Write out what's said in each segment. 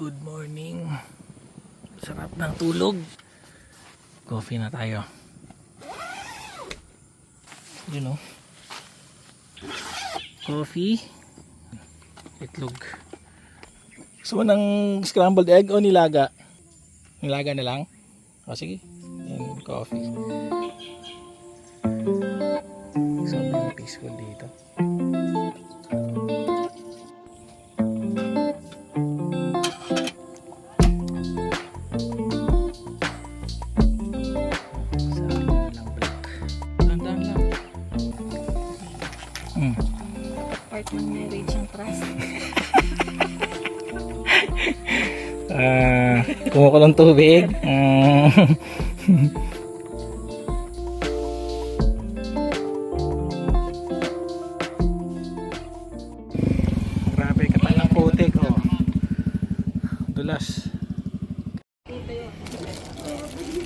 Good morning. Sarap ng tulog. Coffee na tayo. You know. Coffee. Itlog. Gusto mo ng scrambled egg o nilaga? Nilaga na lang? O sige. And coffee. Sobrang peaceful dito. Part ng marriage and trust. Kumukulong tubig. Grabe kapal ng putik, oh. Dulas.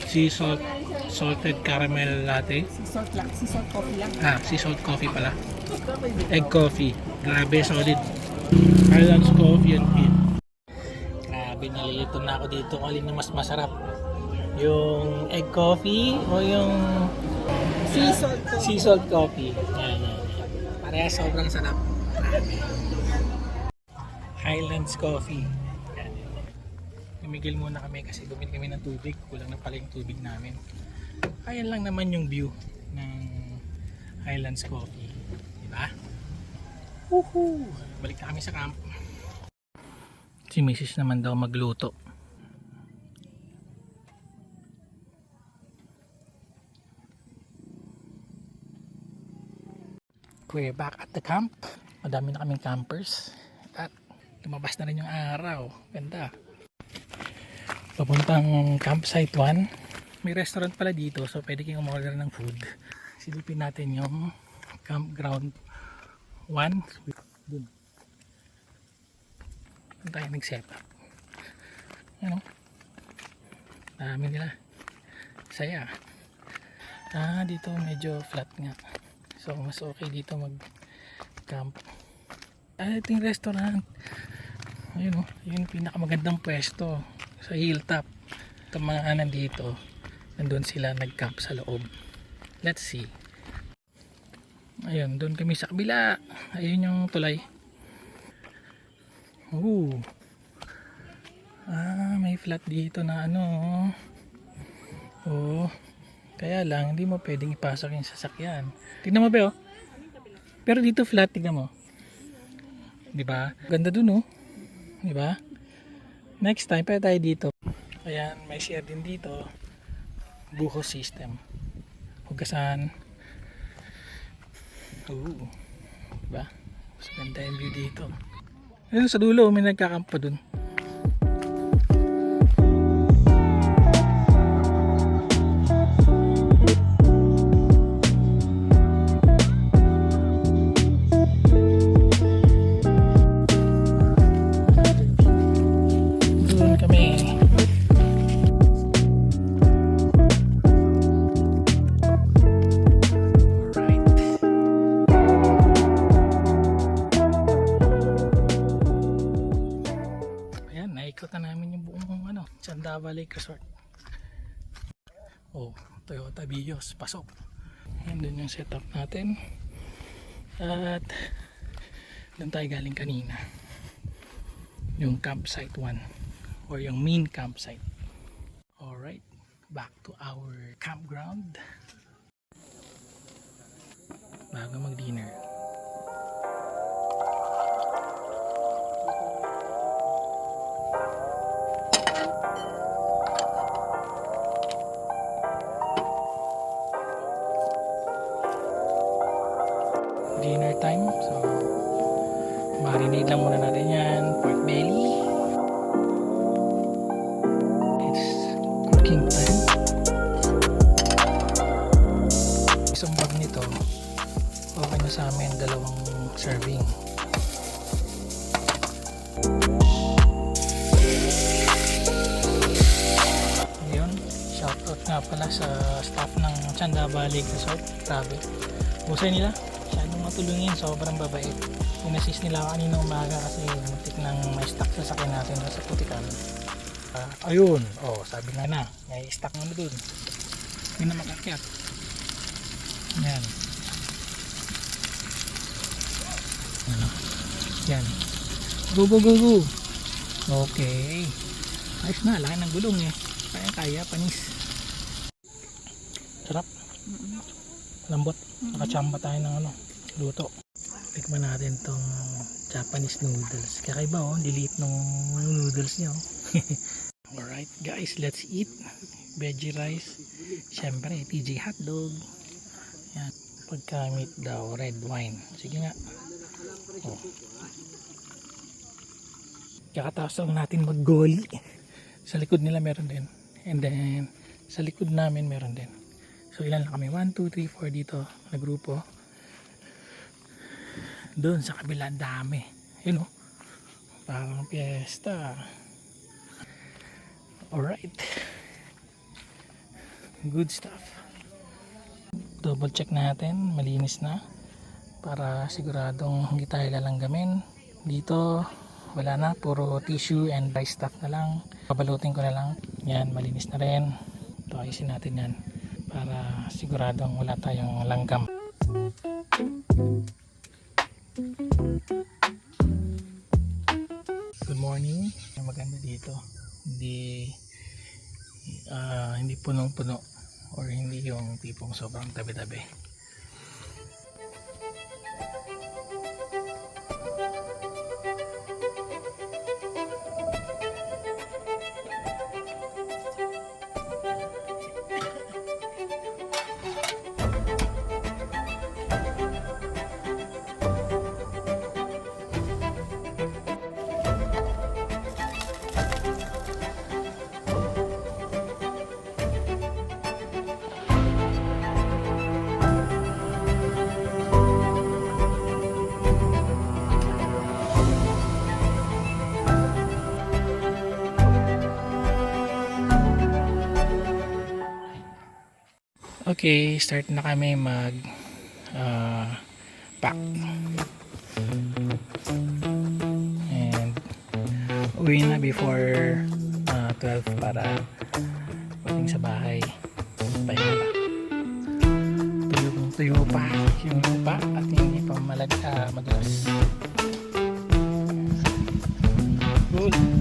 Sea salt, salted caramel latte. Sea salt lang. Sea salt coffee lang. Sea salt coffee pala. Egg coffee. Grabe, solid. Highlands coffee and tea. Grabe, nalilito na ako dito kung alin na mas masarap. Yung egg coffee o yung Sea salt coffee. sea salt coffee. Yan. Pareha sobrang sarap. Grabe. Highlands coffee. Yan. Tumigil muna kami kasi bumili kami ng tubig. Kulang na pala yung tubig namin. Ayan lang naman yung view ng Highlands coffee. Diba? Woohoo! Balik na kami sa camp. Si Mrs. naman daw magluto. We're back at the camp. Madami na kaming campers. At lumabas na rin yung araw. Ganda. Papuntang campsite 1. May restaurant pala dito, so pwede kayong umorder ng food. Silipin natin yung campground 1. Dun. Dun tayo nag-set up. Ano? Dami nila. Saya. Dito medyo flat nga. So mas okay dito mag-camp. Ito yung restaurant. Ayun o. Yun yung pinakamagandang pwesto sa hilltop. Itong mga nandito. Nandun sila nag-camp sa loob. Let's see. Ayun, doon kami sa kabila. Ayun yung tulay. May flat dito na ano. Kaya lang, hindi mo pwedeng ipasok yung sasakyan. Tignan mo ba, oh. Pero dito flat, tignan mo. Diba? Ganda dun, oh. Diba? Next time, pwede tayo dito. Ayan, may share din dito. Buhos system. Hugasan. Diba? Mas ganda yung view dito. Ayun sa dulo, may nagkakamp pa dun. Doon kami. Naikot na namin yung buong Candaba Lake Resort. Toyota Vios, pasok. Yan dun yung setup natin. At doon tayo galing kanina. Yung campsite 1 or yung main campsite. Alright, back to our campground. Bago mag-dinner. Dinner time, so marinate lang muna natin yan. Pork belly, it's cooking time. Isang bag nito okay na sa amin, 2 serving. Yun, shoutout nga pala sa staff ng Candaba Lake Resort. Grabe, busay nila. Masyadong matulungin, sobrang babait. Inassist nila ako kanina umaga kasi muntik nang may stock sa sakyan natin doon sa Putikan. Ayun, sabi nga na, may stock na doon. Hindi na makakyat. Yan. Ano? Yan. Go, go, go, go. Okay. Ayos na, laki ng gulong eh. Kaya, panis. Sarap. Lambot. Nakachamba tayo ng luto. Tikman natin tong Japanese noodles. Kakaiba liliit ng noodles niya Alright guys, let's eat. Veggie rice. Siyempre, TJ hotdog. Yan. Pagkamit daw, red wine. Sige nga. Kakatapos lang natin mag-goli. Sa likod nila meron din. And then, sa likod namin meron din. So ilan lang kami? 1, 2, 3, 4 dito na grupo. Doon sa kabila dami. Yun parang piyesta. Alright. Good stuff. Double check natin. Malinis na. Para siguradong hindi tayo lalanggamin. Dito wala na. Puro tissue and dry stuff na lang. Pabalutin ko na lang. Yan, malinis na rin. Ito, ayusin natin yan. Para siguradong wala tayong langgam. Good morning. Maganda dito. Hindi punong-puno or hindi yung tipong sobrang tabi-tabi. Okay, start na kami mag pack. And uwi na before 12 para pagdating sa bahay. Pahinga pa. Tuyo pa yung lupa at hindi pa madulas. Good.